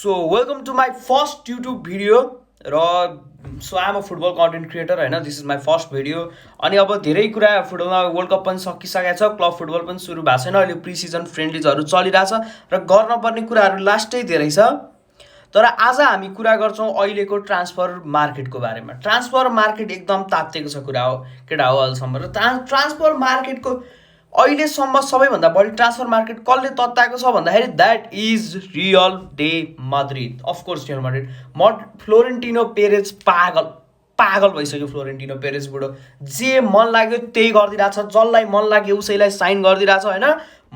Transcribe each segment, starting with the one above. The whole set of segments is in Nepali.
So welcome to my first YouTube video र so I am a football content creator होइन. This is my first video. अनि अब धेरै कुरा फुटबलमा वर्ल्ड कप पनि सकिसकेको छ, क्लब फुटबल पनि सुरु भएको छैन, अहिले प्री सिजन फ्रेन्डलिजहरू चलिरहेछ र गर्नुपर्ने कुराहरू लास्टै धेरै छ. तर आज हामी कुरा गर्छौँ अहिलेको ट्रान्सफर मार्केटको बारेमा. ट्रान्सफर मार्केट एकदम तात्तिएको छ कुरा हो केटा हो अहिलेसम्म. र ट्रान्सफर मार्केटको अहिलेसम्म सबैभन्दा बढी ट्रान्सफर मार्केट कसले तत्ताएको छ भन्दाखेरि that is Real de Madrid. Of course Real Madrid. Florentino Perez पागल भइसक्यो. फ्लोरेन्टिनो पेरेज बुढो जे मन लाग्यो त्यही गरिदिरहेछ, जसलाई मन लाग्यो उसैलाई साइन गरिदिरहेछ होइन,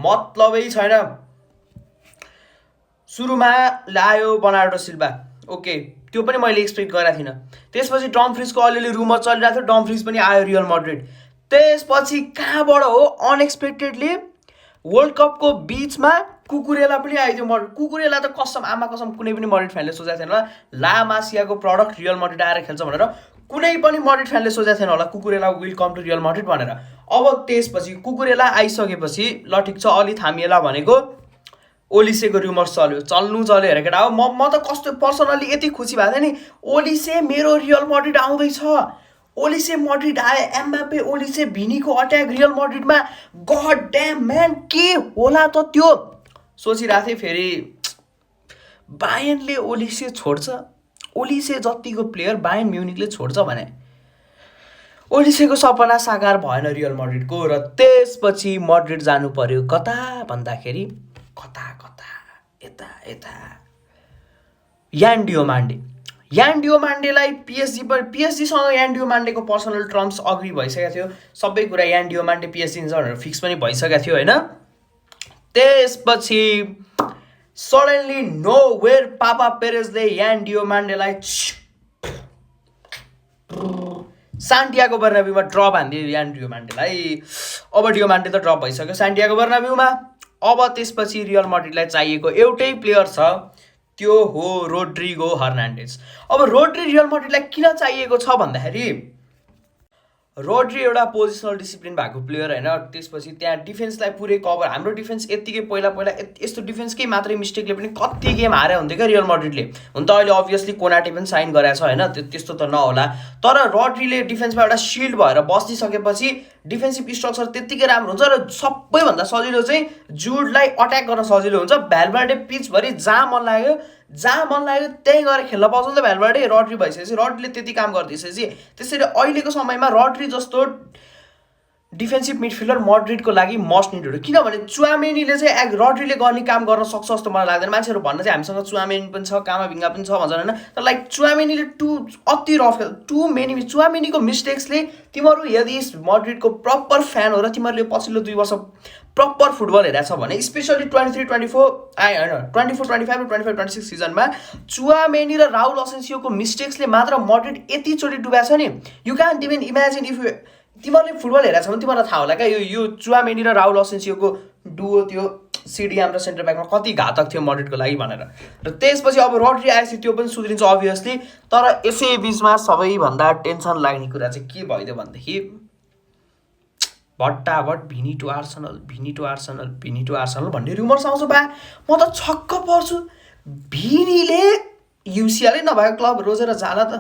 मतलबै छैन. सुरुमा ल्यायो बर्नार्डो सिल्भा, ओके त्यो पनि मैले एक्सपेक्ट गरेको थिइनँ. त्यसपछि डमफ्रिजको अलिअलि रुमर चलिरहेको थियो, डमफ्रिज पनि आयो रियल माद्रिड. त्यसपछि कहाँबाट हो अनएक्सपेक्टेडली वर्ल्ड कपको बिचमा कुकुरेला पनि आइदियो. कुकुरेला त कसम आमा कसम कुनै पनि माद्रिड फ्यानले सोचेको थिएन होला ला मासियाको प्रडक्ट रियल माद्रिड आएर खेल्छ भनेर. कुनै पनि माद्रिड फ्यानले सोचेको थिएन होला Cucurella will come to Real Madrid भनेर. अब त्यसपछि कुकुरेला आइसकेपछि ल ठिक छ अलि थामिएला भनेको ओलिसेको रुमर्स चल्यो हेर केटा हो. म त कस्तो पर्सनली यति खुसी भएको थिएँ नि, ओलिसे मेरो रियल माद्रिड आउँदैछ, ओलिसे माद्रिड आयो, एम्बापे ओलिसे भिनीको अट्याक रियल माद्रिडमा. गड ड्याम म्यान के होला त त्यो सोचिरहेको थिएँ. फेरि बायर्नले ओलिसे छोड्छ, ओलिसे जतिको प्लेयर बायर्न म्युनिकले छोड्छ भने ओलिसेको सपना साकार भएन रियल माद्रिडको. र त्यसपछि माद्रिड जानु पर्यो कता भन्दाखेरि कता यता यान डियोमान्डेलाई पिएसजीसँग यान डियोमान्डेको पर्सनल टर्म्स अग्री भइसकेको थियो. सबै कुरा यान डियोमान्डे पिएसजी हुन्छ भनेर फिक्स पनि भइसकेको थियो होइन. त्यसपछि सडनली नो वेयर पापा पेरेजले यान डियोमान्डेलाई सान्टियागो बर्नाब्यूमा ड्रप हानिदियो यान डियोमान्डेलाई. अब डियोमान्डे त ड्रप भइसक्यो सान्टियागो बर्नाब्यूमा. अब त्यसपछि रियल माद्रिडलाई चाहिएको एउटै प्लेयर छ, त्यो हो रोड्रिगो हर्नान्डेज. अब रोड्री रियल माद्रिडलाई किन चाहिएको छ भन्दाखेरि रोड्री एउटा पोजिसनल डिसिप्लिन भएको प्लेयर होइन. त्यसपछि त्यहाँ डिफेन्सलाई पुरै कभर, हाम्रो डिफेन्स यत्तिकै पहिला यस्तो डिफेन्सकै मात्रै मिस्टेकले पनि कति गेम हारे हुन्थ्यो क्या रियल माद्रिडले. हुन त अहिले अभियसली कोनाटे पनि साइन गरेको छ होइन, त्यस्तो त नहोला. तर रोड्रीले डिफेन्समा एउटा सिल्ड भएर बसिसकेपछि डिफेन्सिभ स्ट्रक्चर त्यत्तिकै राम्रो हुन्छ र सबैभन्दा सजिलो चाहिँ जुडलाई अट्याक गर्न सजिलो हुन्छ. भ्यालभर्डे पिचभरि जहाँ मन लाग्यो त्यही गरेर खेल्न पाउँछ नि त भ्यालभर्डे. रोड्री भइसकेपछि रोड्रीले त्यति काम गरिदिएपछि त्यसरी अहिलेको समयमा रोड्री जस्तो डिफेन्सिभ मिडफिल्डर माद्रिडको लागि मस्ट निडेड हो. किनभने चुआमेनीले चाहिँ रोड्रीले गर्ने काम गर्न सक्छ जस्तो मलाई लाग्दैन. मान्छेहरू भन्न चाहिँ हामीसँग चुआमेनी पनि छ, कामाभिङ्गा पनि छ भन्छन् होइन, तर लाइक चुआमेनीले अति रफ चुआमेनीको मिस्टेक्सले तिमीहरू यदि माद्रिडको प्रपर फ्यान हो र तिमीहरूले पछिल्लो 2 वर्ष प्रपर फुटबल हेरेको छ भने स्पेसली 23-24 25 र 25-26 सिजनमा चुआमेनी र राउल असेन्सियोको मिस्टेक्सले मात्र माद्रिड यतिचोटि डुबाएको छ नि. You can't even imagine if तिमीहरूले फुटबल हेरेको छ भने तिमीहरूलाई थाहा होला क्या यो चुआमेनी र राउल असेन्सियोको डुओ त्यो सिडिएम र सेन्टर ब्याकमा कति घातक थियो माद्रिडको लागि भनेर. र त्यसपछि अब रोड्री आएपछि त्यो पनि सुध्रिन्छ अभियसली. तर यसै बिचमा सबैभन्दा टेन्सन लाग्ने कुरा चाहिँ के भइदियो भनेदेखि भट्टाभट भिनी टु आर्सनल भन्ने रुमर्स आउँछ. बा म त छक्क पर्छु. भिनीले युसिएलै नभएको क्लब रोजेर जाला त.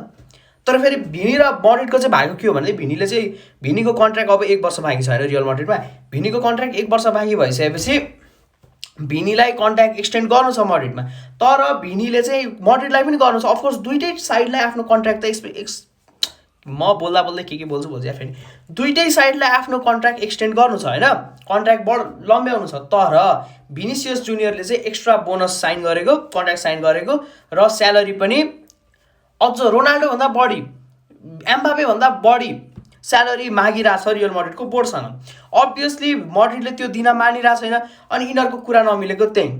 तर फेरि भिनी र माद्रिडको चाहिँ भएको के हो भने भिनीको कन्ट्र्याक्ट अब 1 वर्ष बाँकी छ होइन रियल माद्रिडमा. भिनीको कन्ट्र्याक्ट 1 वर्ष बाँकी भइसकेपछि भिनीलाई कन्ट्र्याक्ट एक्सटेन्ड गर्नु छ माद्रिडमा. तर भिनीले चाहिँ माद्रिडलाई पनि गर्नु छ. अफकोर्स दुइटै साइडलाई आफ्नो कन्ट्र्याक्ट त म बोल्दै के बोल्छु या फेरि दुइटै साइडलाई आफ्नो कन्ट्र्याक्ट एक्सटेन्ड गर्नु छ होइन, कन्ट्र्याक्ट लम्ब्याउनु छ. तर भिनिसियस जुनियरले चाहिँ एक्स्ट्रा बोनस कन्ट्र्याक्ट साइन गरेको र स्यालेरी पनि अझ रोनाल्डोभन्दा बढी एम्बापेभन्दा बढी स्यालेरी मागिरहेछ रियल माद्रिडको बोर्डसँग. अभियसली माद्रिडले त्यो दिन मानिरहेको छैन अनि यिनीहरूको कुरा नमिलेको त्यही.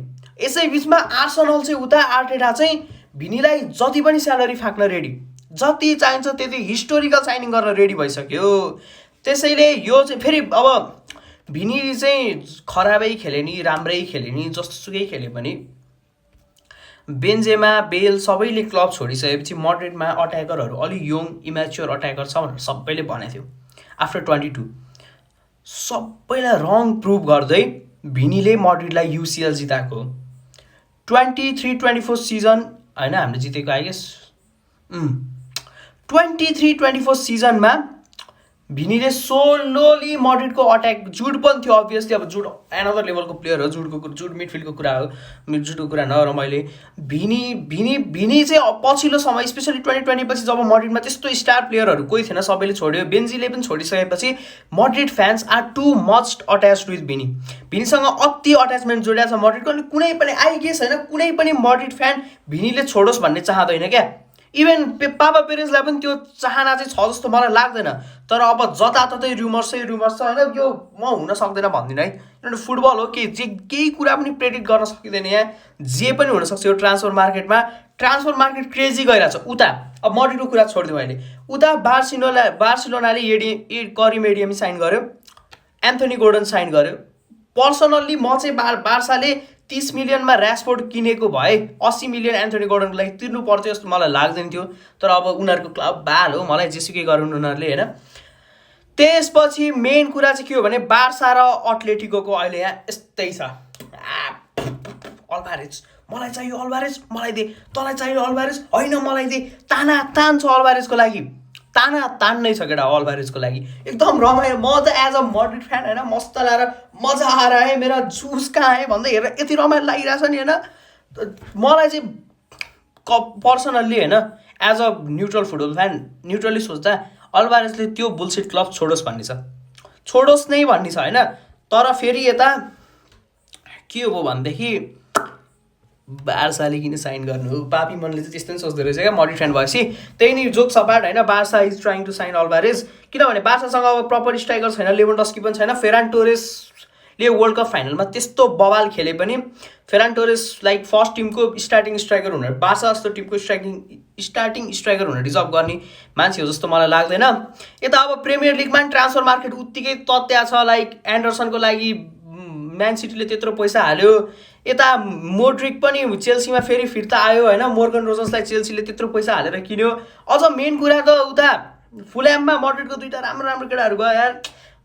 यसै बिचमा आर्सेनल चाहिँ उता आर्टेटा चाहिँ भिनीलाई जति पनि स्यालेरी फाक्न रेडी, जति चाहिन्छ त्यति हिस्टोरिकल साइनिङ गर्न रेडी भइसक्यो. त्यसैले यो चाहिँ फेरि अब भिनी चाहिँ खराबै खेले नि राम्रै खेले नि जस्तोसुकै खेले पनि बेन्जेमा बेल सबैले क्लब छोडिसकेपछि माद्रिडमा अट्याकरहरू अलि यङ इम्याच्योर अट्याकर छ भनेर सबैले भनेको थियो. आफ्टर 22 सबैलाई रङ प्रुभ गर्दै भिनीले माद्रिडलाई युसिएल जिताएको. 23-24 सिजन होइन हामीले जितेको आई गेस 23-24 सिजनमा भिनीले सोलोली मड्रिडको अट्याक जुड पनि थियो अभियसली अब जुड एनदर लेभलको प्लेयर हो जुड मिडफिल्डको कुरा हो जुडको कुरा नगर मैले भिनी चाहिँ पछिल्लो समय स्पेसली 2020 पछि जब मड्रिडमा त्यस्तो स्टार प्लेयरहरू कोही थिएन सबैले छोड्यो बेन्जीले पनि छोडिसकेपछि Madrid fans are too much attached with भिनीसँग अति अट्याचमेन्ट जोडिएको छ मड्रिडको अनि कुनै पनि आइगेस होइन कुनै पनि मड्रिड फ्यान भिनीले छोडोस् भन्ने चाहँदैन क्या इभन पापा पेरेन्ट्सलाई पनि त्यो चाहना चाहिँ छ जस्तो मलाई लाग्दैन तर अब जताततै रुमर्स छ होइन यो म हुन सक्दैन भन्दिनँ है किनभने फुटबल हो केही कुरा पनि प्रेडिक्ट गर्न सकिँदैन यहाँ जे पनि हुनसक्छ यो ट्रान्सफर मार्केट क्रेजी गइरहेछ उता अब मड्रिडको कुरा छोडिदिउँ अहिले उता बार्सिलोनाले करिम एडियमी साइन गर्यो एन्थोनी गोर्डन साइन गर्यो पर्सनल्ली म चाहिँ बार्साले 30 मिलियनमा ऱ्यासफोर्ड किनेको भए 80 मिलियन एन्थोनी गोर्डनको लागि तिर्नु पर्थ्यो जस्तो मलाई लाग्दैन थियो तर अब उनीहरूको क्लब बाल हो मलाई जेसुकै गरून् उनीहरूले होइन त्यसपछि मेन कुरा चाहिँ के हो भने बार्सा र अट्लेटिकोको अहिले यहाँ यस्तै छ अल्भारेज मलाई चाहियो अल्भारेज मलाई दे तँलाई चाहियो अल्भारेज होइन मलाई दे तान छ अल्भारेजको लागि तान्नै छ केटा अल्भारेजको लागि एकदम रमाइलो म त एज अ मड्रिड फ्यान होइन मस्त लगाएर मजा आएर है मेरा जुस कहाँ आयो भन्दै हेरेर यति रमाइलो लागिरहेछ नि होइन मलाई चाहिँ पर्सनल्ली होइन as a neutral football fan neutrally सोच्दा अल्भारेजले त्यो बुलसिट क्लब छोडोस् नै भन्ने छ होइन तर फेरि यता के हो भनेदेखि बार्साले किन साइन गर्नु हो पापी मनले चाहिँ त्यस्तो पनि सोच्दो रहेछ क्या मड्रिड फ्यान भएपछि त्यही नै जोक सपाट होइन Barca is trying to sign Alvarez किनभने बार्सासँग अब प्रपर स्ट्राइकर छैन लेभेन्डस्की पनि छैन फेरान टोरेसले वर्ल्ड कप फाइनलमा त्यस्तो बवाल खेले पनि फेरान टोरेस लाइक फर्स्ट टिमको स्टार्टिङ स्ट्राइकर हुन बार्सा जस्तो टिमको स्टार्टिङ स्ट्राइकर हुन डिजर्भ गर्ने मान्छे हो जस्तो मलाई लाग्दैन यता अब प्रिमियर लिगमा पनि ट्रान्सफर मार्केट उत्तिकै तत्या छ लाइक एन्डरसनको लागि म्यान सिटीले त्यत्रो पैसा हाल्यो यता मोड्रिक पनि चेल्सीमा फेरि फिर्ता आयो होइन मोर्गन रोजर्सलाई चेल्सीले त्यत्रो पैसा हालेर किन्यो अझ मेन कुरा त उता फुलह्याममा मड्रिडको दुईवटा राम्रो केटाहरू गयो यार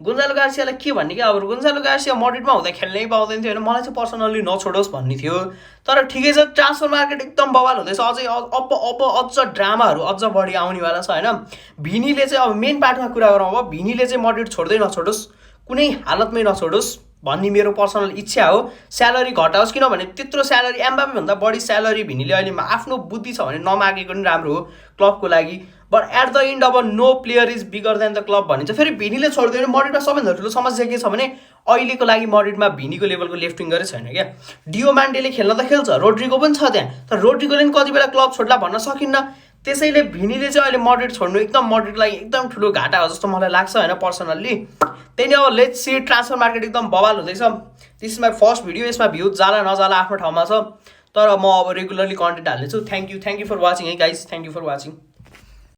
गोन्जालो गार्सियालाई के भन्ने क्या अब गोन्जालो गार्सिया मड्रिडमा हुँदा खेल्नै पाउँदैन थियो होइन मलाई चाहिँ पर्सनल्ली नछोडोस् भन्ने थियो तर ठिकै छ ट्रान्सफर मार्केट एकदम बवाल हुँदैछ अझै अब अझ ड्रामाहरू अझ बढी आउनेवाला छ होइन भिनीले चाहिँ अब मेन पार्टमा कुरा गरौँ अब भिनीले चाहिँ मड्रिड छोड्दै नछोडोस् कुनै हालतमै नछोडोस् भन्ने मेरो पर्सनल इच्छा हो स्यालेरी घटाओस् किनभने त्यत्रो स्यालेरी एम्बापेभन्दा बढी स्यालेरी भिनीले अहिले आफ्नो बुद्धि छ भने नमागेको पनि राम्रो हो क्लबको लागि बट एट द एन्ड अब no player is bigger than the club भनिन्छ फेरि भिनीले छोडिदियो भने मड्रिडमा सबैभन्दा ठुलो समस्या के छ भने अहिलेको लागि मड्रिडमा भिनीको लेभलको लेफ्ट विङ्गरै छैन क्या डियोमान्डेले खेल्न त खेल्छ रोड्रिगो पनि छ त्यहाँ तर रोड्रिगोले पनि कति बेला क्लब छोड्ला भन्न सकिन्न त्यसैले भिनीले चाहिँ अहिले मड्रिड छोड्नु एकदम मड्रिडलाई एकदम ठुलो घाटा हो जस्तो मलाई लाग्छ होइन पर्सनल्ली त्यही नै अब लेट्स सी ट्रान्सफर मार्केट एकदम बवाल हुँदैछ this is my first video यसमा भ्युज जाला नजाला आफ्नो ठाउँमा छ तर म अब रेगुलरली कन्टेन्ट हाल्नेछु थ्याङ्क यू फर वाचिङ है guys thank you for watching